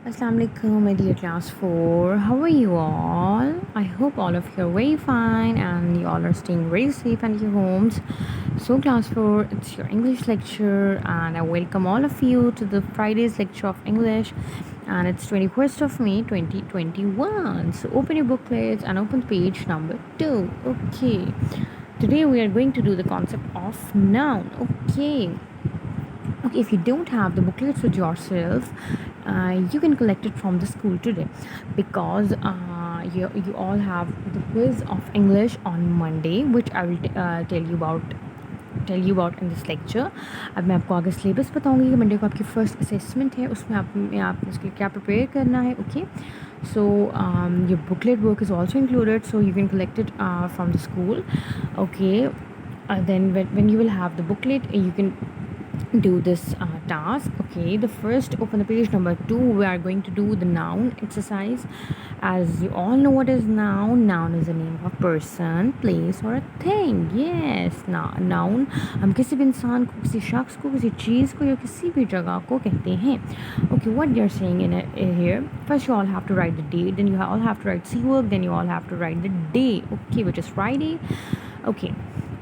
Assalamu alaikum, my dear class 4. How are you all? I hope all of you are very fine and you all are staying very safe at your homes. So, class 4, it's your English lecture, and I welcome all of you to the Friday's lecture of English. And it's 21st of May 2021. So, open your booklets and open page number 2. Okay. Today, we are going to do the concept of noun. Okay, if you don't have the booklets with yourself, you can collect it from the school today, because you all have the quiz of English on Monday, which I will tell you about in this lecture. अब मैं आपको आगे syllabus बताऊंगी कि Monday को आपकी first assessment है, उसमें आपने उसके लिए क्या प्रिपेयर करना है. Okay, so your booklet work is also included, so you can collect it from the school. Okay, then when you will have the booklet, you can do this task. Okay, the first, open the page number 2. We are going to do the noun exercise. As you all know, what is noun? Noun is the name of a person, place or a thing. Yes, noun हम किसी भी इंसान को, किसी शख्स को, किसी चीज़ को या किसी भी जगह को कहते हैं. Okay, what they are saying in here, first you all have to write the date, then you all have to write C work, then you all have to write the day. Okay, which is Friday. Okay,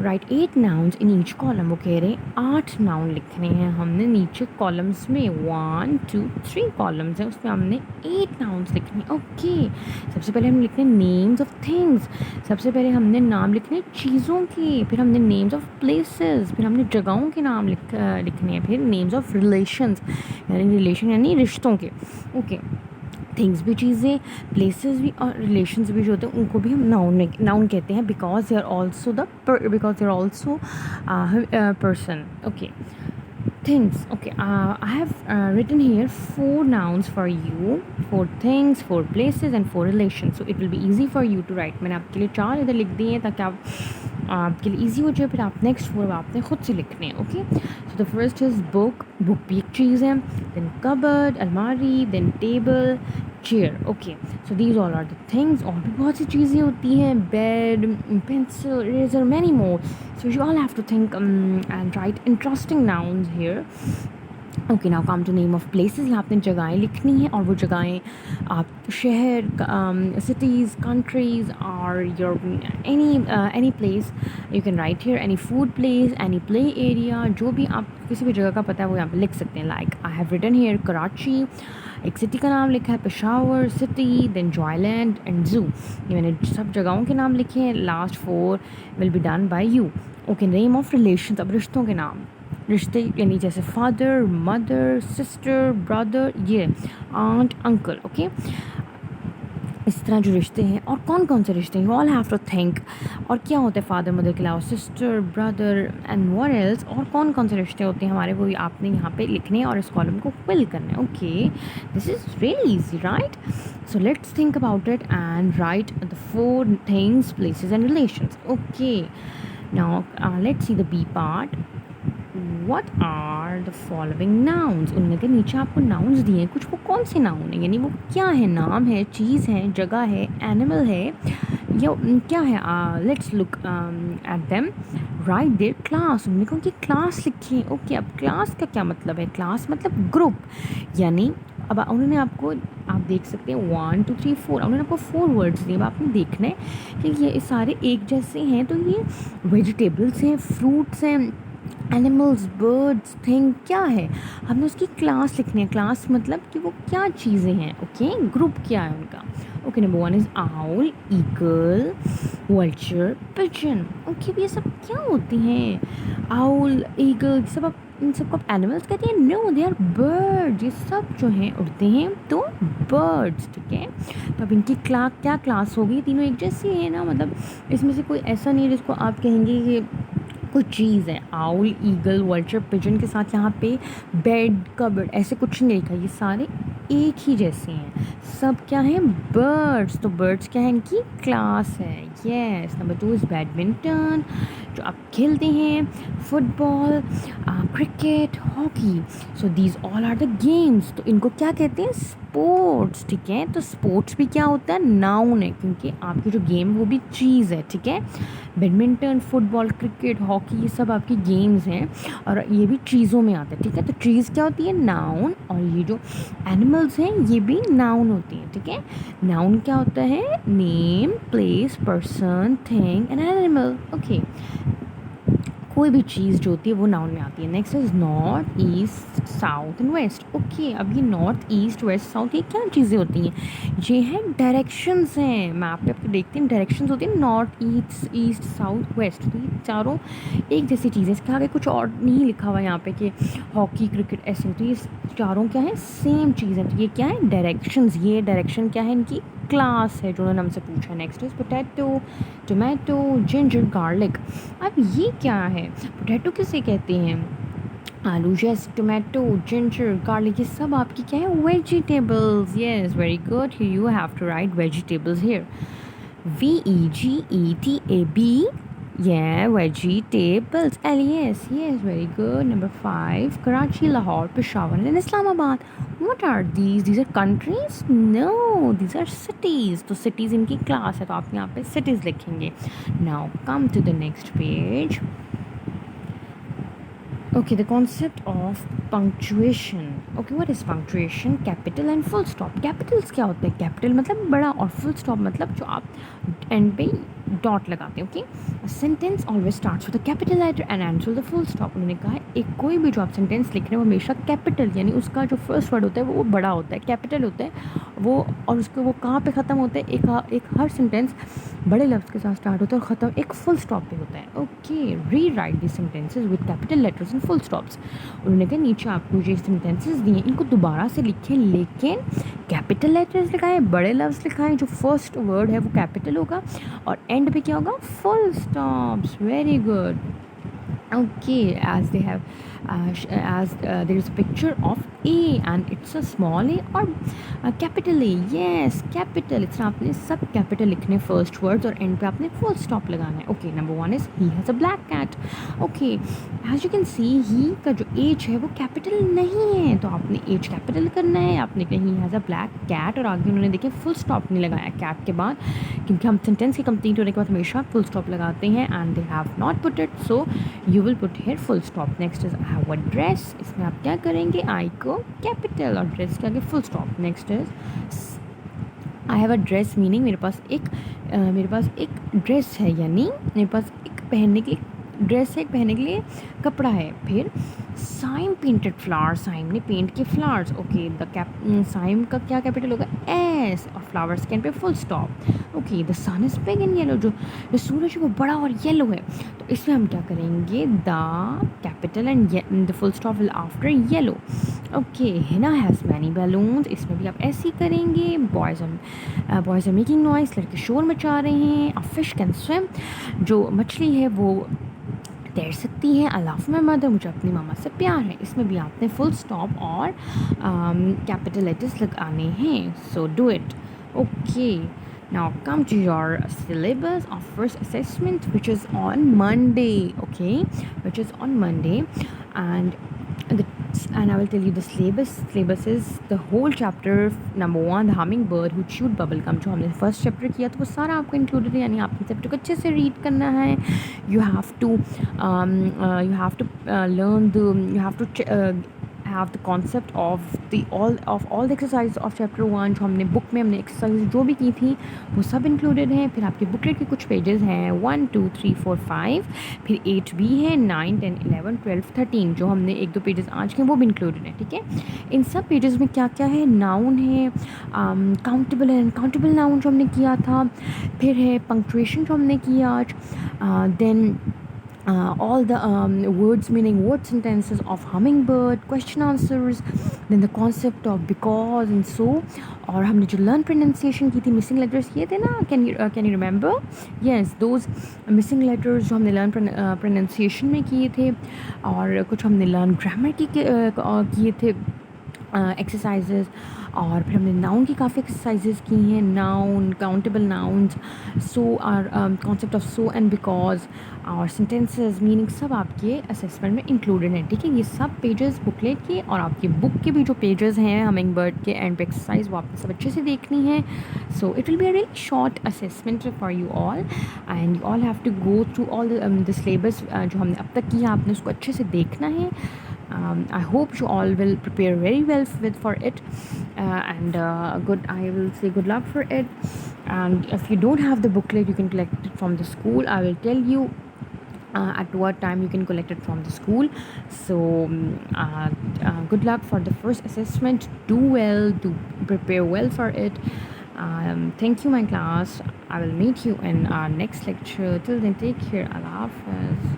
right 8 nouns in each column. वो कह रहे हैं 8 noun लिखने हैं हमने नीचे columns में. 1 2 3 columns हैं, उसमें हमने 8 नाउन्स लिखने. ओके, सबसे पहले हम लिखने नेम्स ऑफ थिंग्स. सबसे पहले हमने नाम लिखने चीज़ों के, फिर हमने नेम्स ऑफ प्लेसेस, फिर हमने जगहों के नाम लिखने हैं, फिर नेम्स ऑफ रिलेशंस, यानी रिलेशन यानी रिश्तों के. ओके, थिंग्स भी चीज़ें, प्लेसेस भी और रिलेशंस भी जो होते हैं उनको भी हम नाउन कहते हैं, because they are also person. Okay, things. Okay, I have written here 4 nouns for you, 4 things, 4 places and 4 relations, so it will be easy for you to write. मैंने आपके लिए 4 इधर लिख दिए हैं ताकि आपके लिए ईजी हो जाए. फिर आप नेक्स्ट 4 आपने खुद से लिखने हैं. Okay, so the first is book. Book भी एक चीज़ है. देन कबर्ड, अलमारी, then table, chair. Okay, so these all are the things. और भी बहुत सी चीज़ें होती हैं, bed, pencil, eraser, many more. So you all have to think and write interesting nouns here. Okay, now come to name of places. यहाँ आपने जगहें लिखनी है, और वो जगहें आप शहर, सिटीज़, कंट्रीज़ और your any place you can write here. Any food place, any play area, जो भी आप किसी भी जगह का पता है वो यहाँ पे लिख सकते हैं. Like I have written here Karachi. एक सिटी का नाम लिखा है Peshawar city, then Joyland and zoo. ये मैंने सब जगहों के नाम लिखे हैं. Last 4 will be done by you. Okay, name of relation. अब रिश्तों के नाम, रिश्ते यानी जैसे फादर, मदर, सिस्टर, ब्रदर, ये आंट, अंकल. ओके, इस तरह जो रिश्ते हैं. और कौन कौन से रिश्ते हैं, you all have to think. और क्या होता है फादर मदर के अलावा, sister, brother and what else. और कौन कौन से रिश्ते होते हैं हमारे, वो आपने यहाँ पे लिखने हैं और इस कॉलम को फिल करना है. Okay, this is really easy, right? So let's think about it and write the 4 things, places and relations. Okay, now let's see the B part. What are the following nouns? उनमें के नीचे आपको nouns दिए हैं कुछ. वो कौन से noun है, यानी वो क्या है, नाम है, चीज़ है, जगह है, एनिमल है, या क्या है. Let's look at them. Right there class. उन्होंने कहा कि क्लास लिखी. ओके, अब क्लास का क्या मतलब है? क्लास मतलब ग्रुप, यानी अब उन्होंने आपको, आप देख सकते हैं 1 2 3 4, उन्होंने आपको 4 वर्ड्स दिए. अब आपने देखना है कि ये सारे एक जैसे हैं, तो ये वेजिटेबल्स हैं, फ्रूट्स हैं, एनिमल्स, बर्ड्स, थिंग क्या है. हमने उसकी क्लास लिखनी है. क्लास मतलब कि वो क्या चीज़ें हैं. ओके, ग्रुप क्या है उनका. Okay, number 1 is owl, eagle, vulture, pigeon. Okay, ये सब क्या होती हैं? आउल, ईगल, सब आप इन सबको आप एनिमल्स कहते हैं? No, they are birds. ये सब जो हैं उड़ते हैं, तो बर्ड्स. ठीक है, तो अब इनकी क्या क्लास होगी? तीनों एक जैसी है ना, मतलब इसमें से कोई ऐसा नहीं है जिसको आप कहेंगे कि कोई चीज़ है. आउल, ईगल, वल्चर, पिजन के साथ यहाँ पे बेड, कबर्ड ऐसे कुछ नहीं लिखा. ये सारे एक ही जैसे हैं. सब क्या हैं? बर्ड्स. तो बर्ड्स क्या है? इनकी क्लास है. येस. नंबर 2 इज़ बैडमिंटन, जो आप खेलते हैं, football, cricket, hockey, so these all are the games. तो इनको क्या कहते हैं? स्पोर्ट्स, ठीक है। तो स्पोर्ट्स भी क्या होता है? नाउन है, क्योंकि आपकी जो गेम वो भी चीज़ है, ठीक है। बैडमिंटन, फुटबॉल, क्रिकेट, हॉकी, ये सब आपकी गेम्स हैं और ये भी चीज़ों में आते हैं, ठीक है। तो चीज़ क्या होती है? नाउन। और ये जो एनिमल्स हैं ये भी नाउन होती हैं, ठीक है। नाउन क्या होता है? Name, place, person, thing and animal. Okay, कोई भी चीज़ जो होती है वो नाउन में आती है। Next is north, east, south and west. Okay, अब ये नॉर्थ, ईस्ट, वेस्ट, साउथ, ये क्या चीज़ें होती हैं? ये हैं डायरेक्शंस हैं। मैप पे आपको देखते हैं डायरेक्शंस होती हैं, नॉर्थ, ईस्ट, साउथ, वेस्ट। तो ये चारों एक जैसी चीज़ें, इसके आगे कुछ और नहीं लिखा हुआ यहाँ पे कि हॉकी, क्रिकेट, ऐसे। तो ये चारों क्या है? सेम चीज़ है। तो ये क्या है? डायरेक्शंस। ये डायरेक्शन क्या है? इनकी क्लास है जो उन्होंने हमसे पूछा। Next is potato, tomato, ginger, garlic. अब ये क्या है? पोटैटो किसे कहते हैं? आलू। यस, टोमेटो, जिंजर, गार्लिक, ये सब आपकी क्या है? Vegetables. Yes, very good. You have to write vegetables here. VEGETAB, yeah, vegetables. LES, yes, very good. Number 5, Karachi, Lahore, Peshawar and Islamabad. What are these? These are countries? No, these are cities. तो cities इनकी class है, तो आप यहाँ पे cities लिखेंगे. Now come to the next page. Okay, the concept of punctuation. Okay, what is punctuation? Capital and full stop. Capitals क्या होता है? Capital मतलब बड़ा और full stop मतलब जो आप end पे डॉट लगाते हैं। Okay, sentence always starts with a capital letter and ends with the full stop. उन्होंने कहा है एक कोई भी जो आप सेंटेंस लिख रहे हैं वो हमेशा कैपिटल, यानी उसका जो फर्स्ट वर्ड होता है वो बड़ा होता है, कैपिटल होता है वो, और उसको वो कहाँ पे ख़त्म होता है? एक हर सेंटेंस बड़े लफ्ज़ के साथ स्टार्ट होता है और ख़त्म एक फुल स्टॉप पे होता है। ओके, री right the sentences with capital letters and full stops. उन्होंने कहा नीचे आपको ये सेंटेंसेज दिए इनको दोबारा से लिखें, लेकिन कैपिटल लेटर्स लिखाएं, बड़े लफ्ज़ लिखाएं, जो फर्स्ट वर्ड है वो कैपिटल होगा और एंड पे क्या होगा? Full stops. Very good. Okay, as they have there is a picture of A and it's a small a or capital A. Yes, capital. इतना आपने सब कैपिटल लिखने फर्स्ट वर्ड्स और एंड पे आपने फुल स्टॉप लगाना है। Okay, number 1 is he has a black cat. Okay, as you can see he का जो एज है वो कैपिटल नहीं है, तो आपने एज कैपिटल करना है। आपने कहा he has a black cat और आगे उन्होंने देखे फुल स्टॉप नहीं लगाया कैट के बाद, क्योंकि हम सेंटेंस के कंप्लीट होने के बाद हमेशा फुल स्टॉप लगाते हैं and they have not put it, so you will put here full stop. Next is I have a dress. इसमें आप क्या करेंगे? आई को कैपिटल और ड्रेस के आगे full stop. Next is I have a dress, meaning मेरे पास एक ड्रेस है, यानी मेरे पास एक पहनने की ड्रेस है, एक पहनने के लिए कपड़ा है। फिर साइम पेंटेड फ्लावर्स, साइम ने पेंट के फ्लावर्स। ओके, द साइम का क्या कैपिटल होगा? एस, और फ्लावर्स के एंड पे full stop. Okay, the sun is big in yellow, जो सूरज है वो बड़ा और येलो है, तो इसमें हम क्या करेंगे? The capital and the full stop will after yellow. Okay, Hina has many balloons, इसमें भी आप ऐसे ही करेंगे। बॉयज़ आर मेकिंग नॉइस, लड़के शोर मचा रहे हैं। अ फिश कैन स्विम, जो मछली है वो तैर सकती है। आई लव माई मदर, मुझे अपनी मामा से प्यार है। इसमें भी आपने फुल स्टॉप और कैपिटल लेटर्स लगाने हैं, so do it. Okay, now come to your syllabus of first assessment, which is on Monday. Okay, which is on Monday, and I will tell you the syllabus. Syllabus is the whole chapter. Number 1, the hummingbird who chewed bubble gum, जो हमने first chapter किया तो वो सारा आपको included है, यानी आपने चैप्टर को अच्छे से रीड करना है। You have to learn you have to have the concept of all the exercises of chapter 1, जो हमने बुक में हमने एक्सरसाइज जो भी की थी वो सब इंक्लूडेड हैं। फिर आपके बुकलेट के कुछ पेजेस हैं 1 2 3 4 5, फिर 8 भी है, 9 10 11 12 13, जो हमने 1-2 पेजेस आज के वो भी इंक्लूडेड हैं। ठीक है, इन सब पेजेस में क्या क्या है? नाउन है, काउंटेबल एंड अनकाउंटेबल नाउन जो हमने किया था, फिर है पंक्चुएशन जो हमने किया आज, then all the words meaning word sentences of hummingbird, question answers, then the concept of because and so, और हमने जो learn pronunciation की थी, missing letters किए थे ना, can you remember? Yes, those missing letters जो हमने learn pronunciation में किए थे, और कुछ हमने learn grammar किए थे, एक्सरसाइजेज और फिर हमने नाउन की काफ़ी एक्सरसाइजेज की हैं. Noun, countable nouns, so are concept of so and because और सेंटेंसेस मीनिंग सब आपके असेसमेंट में इंक्लूडेड हैं. ठीक है, ये सब पेजेस बुकलेट के और आपकी बुक के भी जो पेजेस हैं हमिंग बर्ड के एंड पे एक्सरसाइज वो आपको सब अच्छे से देखनी है. So it will be a really short assessment for you all and you all have to go through all the syllabus जो हमने अब तक किया आपने उसको अच्छे से देखना है. I hope you all will prepare very well for it, and I will say good luck for it. And if you don't have the booklet, you can collect it from the school. I will tell you at what time you can collect it from the school. So good luck for the first assessment. Do well, do prepare well for it. Thank you, my class. I will meet you in our next lecture. Till then, take care. Allah Hafiz.